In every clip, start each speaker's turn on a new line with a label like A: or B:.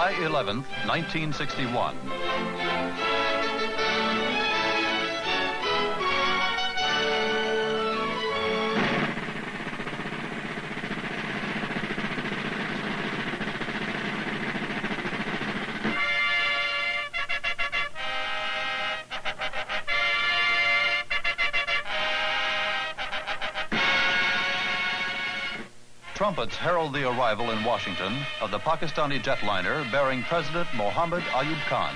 A: July 11th, 1961. Trumpets herald the arrival in Washington of the Pakistani jetliner bearing President Mohammed Ayub Khan.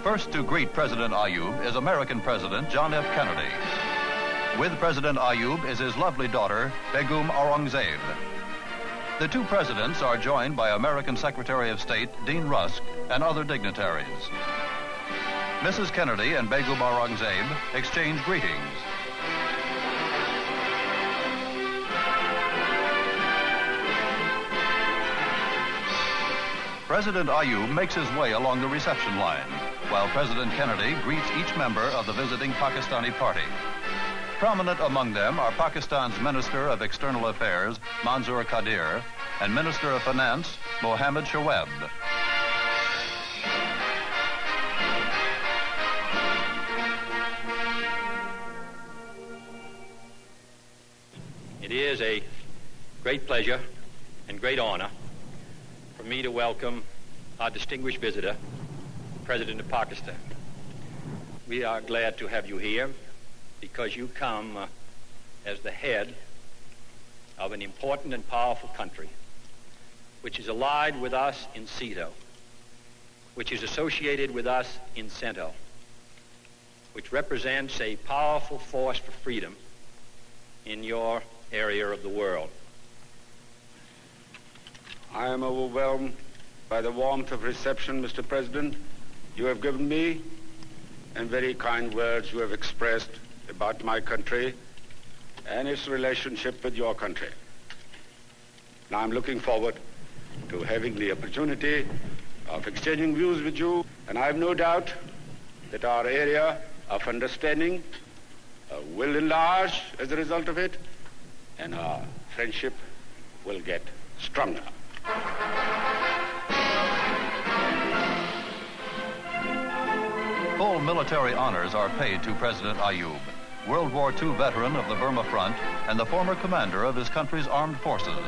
A: First to greet President Ayub is American President John F. Kennedy. With President Ayub is his lovely daughter, Begum Aurangzeb. The two presidents are joined by American Secretary of State Dean Rusk and other dignitaries. Mrs. Kennedy and Begum Aurangzeb exchange greetings. President Ayub makes his way along the reception line, while President Kennedy greets each member of the visiting Pakistani party. Prominent among them are Pakistan's Minister of External Affairs, Manzoor Qadir, and Minister of Finance, Mohammad Shaweb.
B: It is a great pleasure and great honor for me to welcome our distinguished visitor, President of Pakistan. We are glad to have you here because you come as the head of an important and powerful country which is allied with us in CETO, which is associated with us in CENTO, which represents a powerful force for freedom in your area of the world.
C: I am overwhelmed by the warmth of reception, Mr. President, you have given me, and very kind words you have expressed about my country and its relationship with your country. Now I'm looking forward to having the opportunity of exchanging views with you, and I have no doubt that our area of understanding will enlarge as a result of it, and our friendship will get stronger.
A: Full military honors are paid to President Ayub, World War II veteran of the Burma Front and the former commander of his country's armed forces.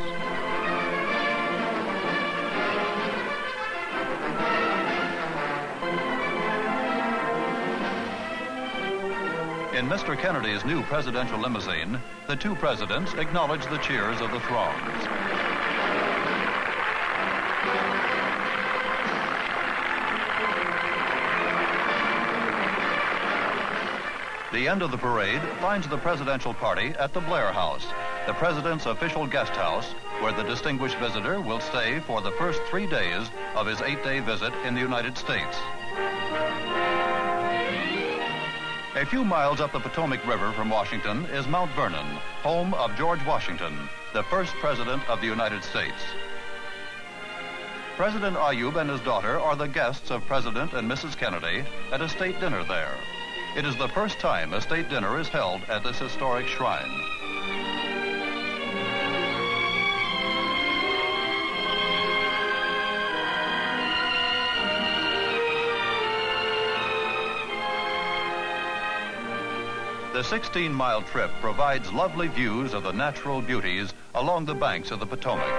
A: In Mr. Kennedy's new presidential limousine, the two presidents acknowledge the cheers of the throngs. The end of the parade finds the presidential party at the Blair House, the president's official guest house, where the distinguished visitor will stay for the first 3 days of his 8-day visit in the United States. A few miles up the Potomac River from Washington is Mount Vernon, home of George Washington, the first president of the United States. President Ayub and his daughter are the guests of President and Mrs. Kennedy at a state dinner there. It is the first time a state dinner is held at this historic shrine. The 16-mile trip provides lovely views of the natural beauties along the banks of the Potomac.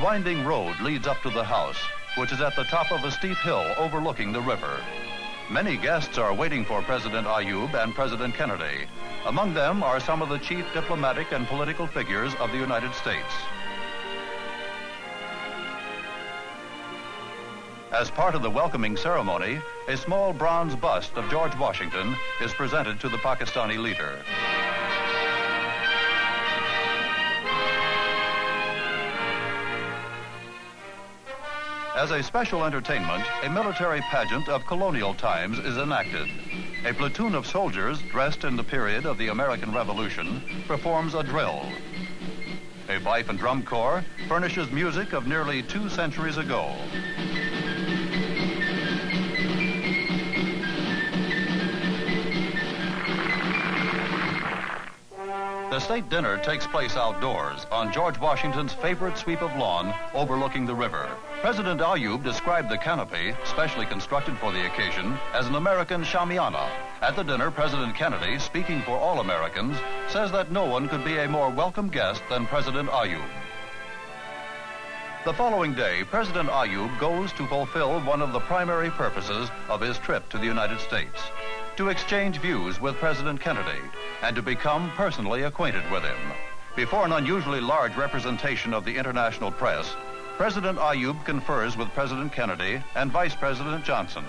A: winding road leads up to the house, which is at the top of a steep hill overlooking the river. Many guests are waiting for President Ayub and President Kennedy. Among them are some of the chief diplomatic and political figures of the United States. As part of the welcoming ceremony, a small bronze bust of George Washington is presented to the Pakistani leader. As a special entertainment, a military pageant of colonial times is enacted. A platoon of soldiers dressed in the period of the American Revolution performs a drill. A fife and drum corps furnishes music of nearly 2 centuries ago. The state dinner takes place outdoors on George Washington's favorite sweep of lawn overlooking the river. President Ayub described the canopy, specially constructed for the occasion, as an American shamiana. At the dinner, President Kennedy, speaking for all Americans, says that no one could be a more welcome guest than President Ayub. The following day, President Ayub goes to fulfill one of the primary purposes of his trip to the United States: to exchange views with President Kennedy and to become personally acquainted with him. Before an unusually large representation of the international press, President Ayub confers with President Kennedy and Vice President Johnson.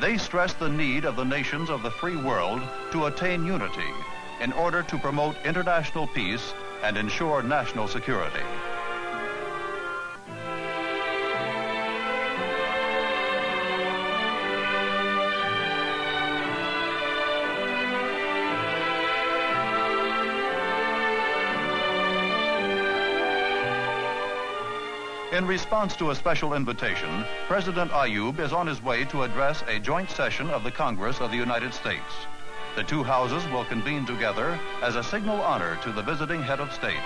A: They stress the need of the nations of the free world to attain unity in order to promote international peace and ensure national security. In response to a special invitation, President Ayub is on his way to address a joint session of the Congress of the United States. The two houses will convene together as a signal honor to the visiting head of state.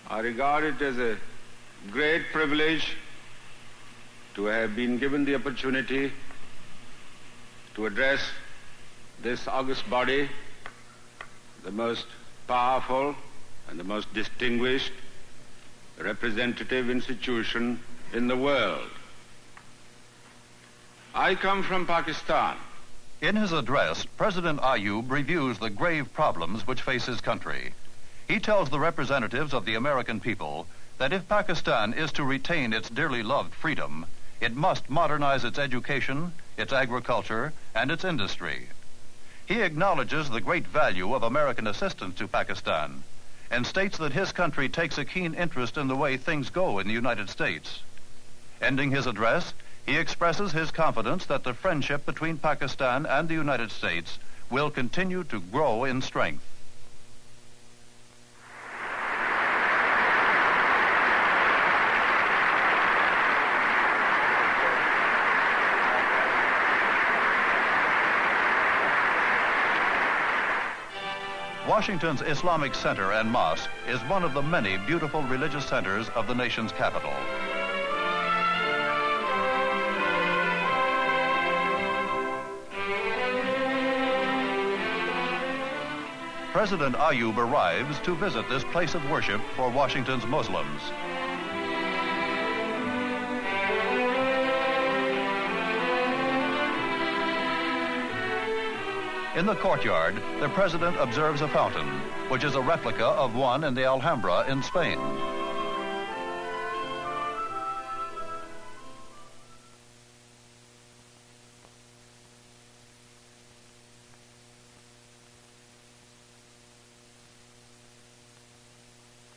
C: I regard it as a great privilege to have been given the opportunity to address this august body, the most powerful and the most distinguished representative institution in the world. I come from Pakistan.
A: In his address, President Ayub reviews the grave problems which face his country. He tells the representatives of the American people that if Pakistan is to retain its dearly loved freedom, it must modernize its education, its agriculture, and its industry. He acknowledges the great value of American assistance to Pakistan and states that his country takes a keen interest in the way things go in the United States. Ending his address, he expresses his confidence that the friendship between Pakistan and the United States will continue to grow in strength. Washington's Islamic Center and Mosque is one of the many beautiful religious centers of the nation's capital. President Ayub arrives to visit this place of worship for Washington's Muslims. In the courtyard, the president observes a fountain, which is a replica of one in the Alhambra in Spain.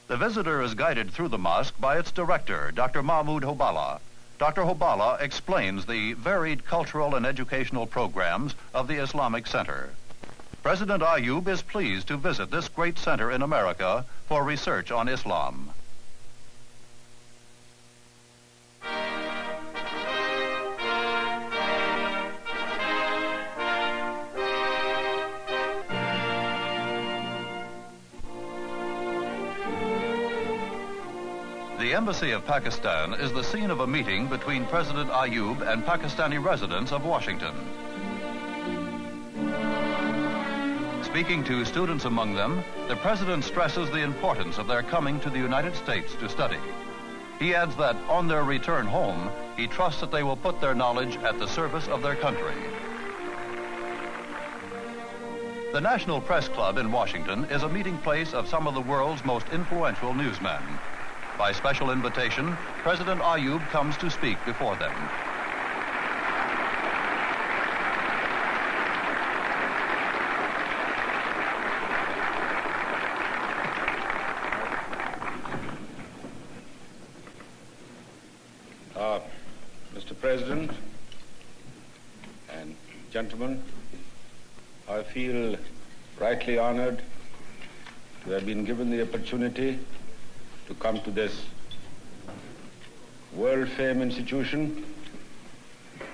A: The visitor is guided through the mosque by its director, Dr. Mahmoud Hobala. Dr. Hobala explains the varied cultural and educational programs of the Islamic Center. President Ayub is pleased to visit this great center in America for research on Islam. The Embassy of Pakistan is the scene of a meeting between President Ayub and Pakistani residents of Washington. Speaking to students among them, the President stresses the importance of their coming to the United States to study. He adds that on their return home, he trusts that they will put their knowledge at the service of their country. The National Press Club in Washington is a meeting place of some of the world's most influential newsmen. By special invitation, President Ayub comes to speak before them.
C: Mr. President and gentlemen, I feel rightly honored to have been given the opportunity to come to this world-famed institution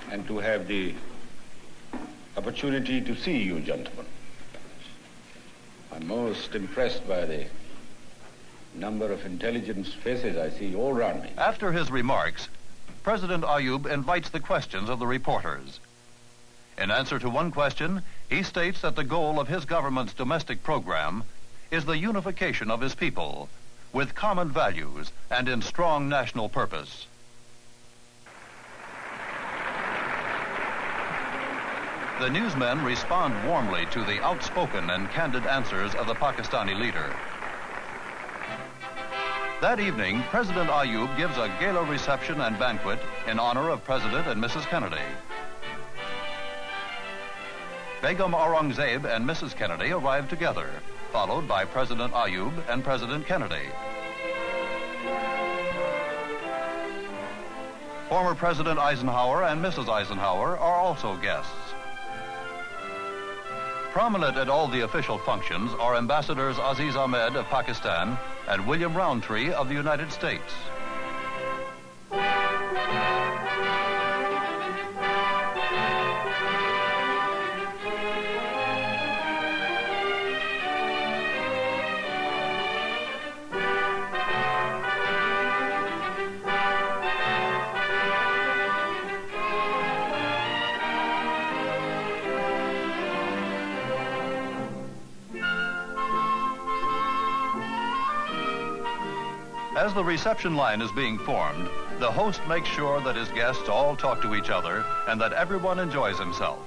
C: and to have the opportunity to see you gentlemen. I'm most impressed by the number of intelligent faces I see all around me.
A: After his remarks, President Ayub invites the questions of the reporters. In answer to one question, he states that the goal of his government's domestic program is the unification of his people with common values and in strong national purpose. The newsmen respond warmly to the outspoken and candid answers of the Pakistani leader. That evening, President Ayub gives a gala reception and banquet in honor of President and Mrs. Kennedy. Begum Aurangzeb and Mrs. Kennedy arrived together, followed by President Ayub and President Kennedy. Former President Eisenhower and Mrs. Eisenhower are also guests. Prominent at all the official functions are Ambassadors Aziz Ahmed of Pakistan and William Roundtree of the United States. As the reception line is being formed, the host makes sure that his guests all talk to each other and that everyone enjoys himself.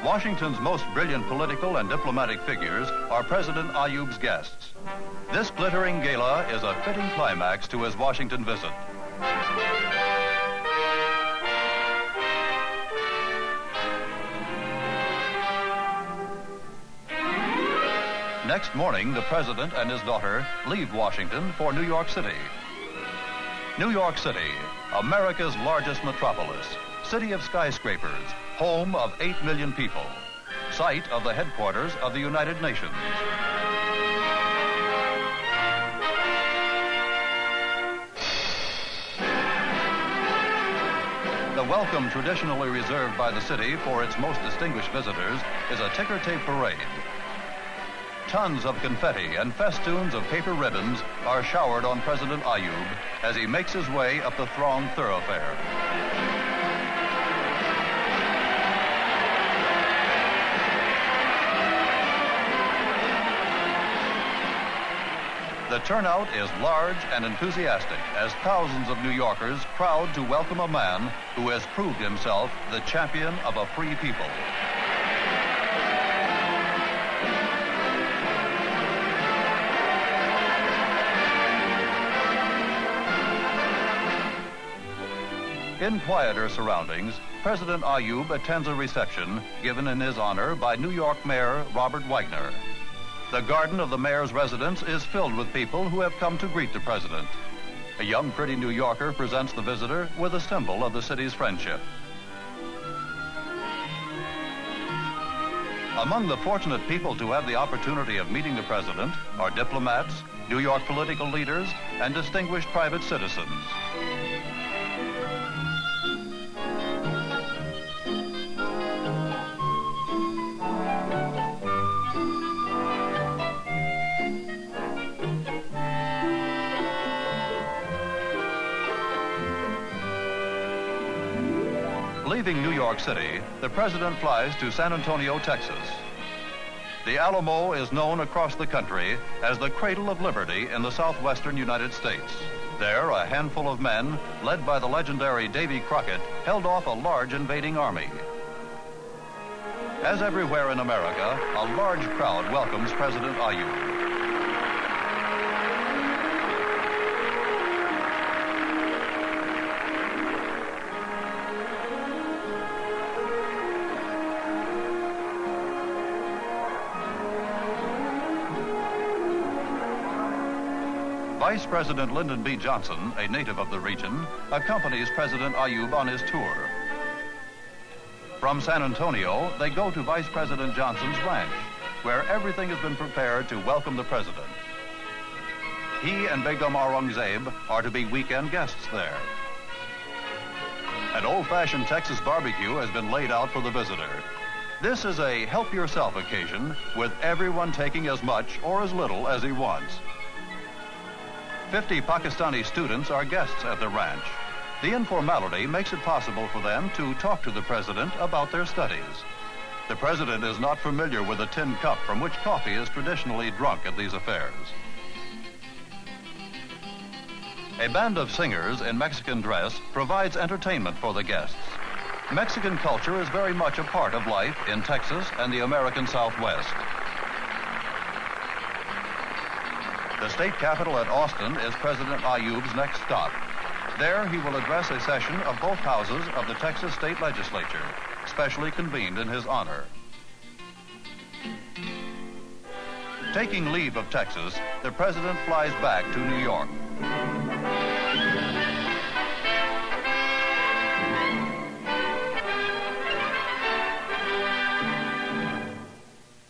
A: Washington's most brilliant political and diplomatic figures are President Ayub's guests. This glittering gala is a fitting climax to his Washington visit. Next morning, the President and his daughter leave Washington for New York City. New York City, America's largest metropolis, city of skyscrapers, home of 8 million people, site of the headquarters of the United Nations. The welcome traditionally reserved by the city for its most distinguished visitors is a ticker-tape parade. Tons of confetti and festoons of paper ribbons are showered on President Ayub as he makes his way up the thronged thoroughfare. The turnout is large and enthusiastic as thousands of New Yorkers crowd to welcome a man who has proved himself the champion of a free people. In quieter surroundings, President Ayub attends a reception given in his honor by New York Mayor Robert Wagner. The garden of the mayor's residence is filled with people who have come to greet the president. A young, pretty New Yorker presents the visitor with a symbol of the city's friendship. Among the fortunate people to have the opportunity of meeting the president are diplomats, New York political leaders, and distinguished private citizens. Leaving New York City, the president flies to San Antonio, Texas. The Alamo is known across the country as the cradle of liberty in the southwestern United States. There, a handful of men, led by the legendary Davy Crockett, held off a large invading army. As everywhere in America, a large crowd welcomes President Ayub. Vice President Lyndon B. Johnson, a native of the region, accompanies President Ayub on his tour. From San Antonio, they go to Vice President Johnson's ranch, where everything has been prepared to welcome the president. He and Begum Aurangzeb are to be weekend guests there. An old-fashioned Texas barbecue has been laid out for the visitor. This is a help-yourself occasion, with everyone taking as much or as little as he wants. 50 Pakistani students are guests at the ranch. The informality makes it possible for them to talk to the president about their studies. The president is not familiar with the tin cup from which coffee is traditionally drunk at these affairs. A band of singers in Mexican dress provides entertainment for the guests. Mexican culture is very much a part of life in Texas and the American Southwest. The state capitol at Austin is President Ayub's next stop. There he will address a session of both houses of the Texas State Legislature, specially convened in his honor. Taking leave of Texas, the president flies back to New York.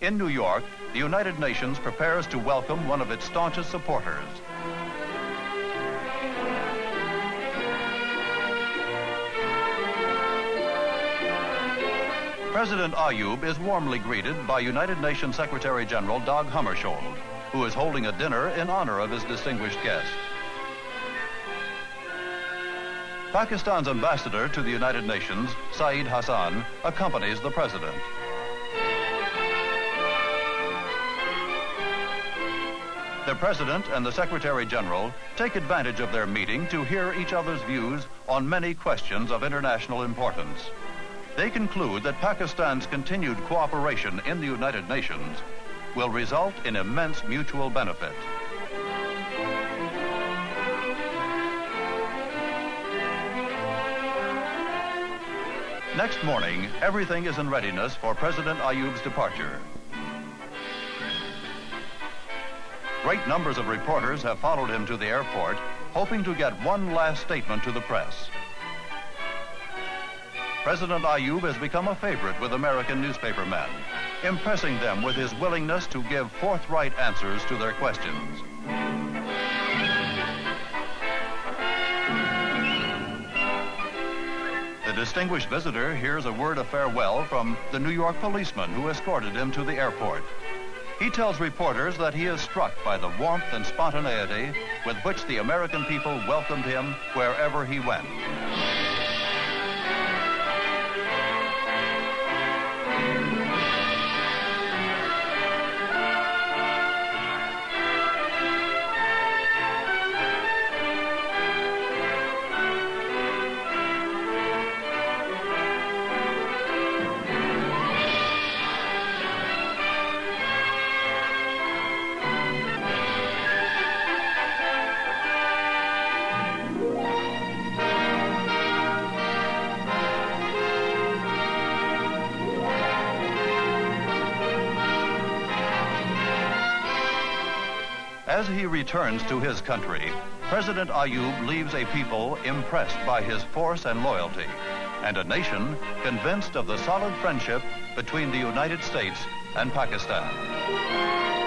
A: In New York, the United Nations prepares to welcome one of its staunchest supporters. President Ayub is warmly greeted by United Nations Secretary General Dag Hammarskjöld, who is holding a dinner in honor of his distinguished guest. Pakistan's ambassador to the United Nations, Saeed Hassan, accompanies the president. The President and the Secretary General take advantage of their meeting to hear each other's views on many questions of international importance. They conclude that Pakistan's continued cooperation in the United Nations will result in immense mutual benefit. Next morning, everything is in readiness for President Ayub's departure. Great numbers of reporters have followed him to the airport, hoping to get one last statement to the press. President Ayub has become a favorite with American newspapermen, impressing them with his willingness to give forthright answers to their questions. The distinguished visitor hears a word of farewell from the New York policeman who escorted him to the airport. He tells reporters that he is struck by the warmth and spontaneity with which the American people welcomed him wherever he went. As he returns to his country, President Ayub leaves a people impressed by his force and loyalty, and a nation convinced of the solid friendship between the United States and Pakistan.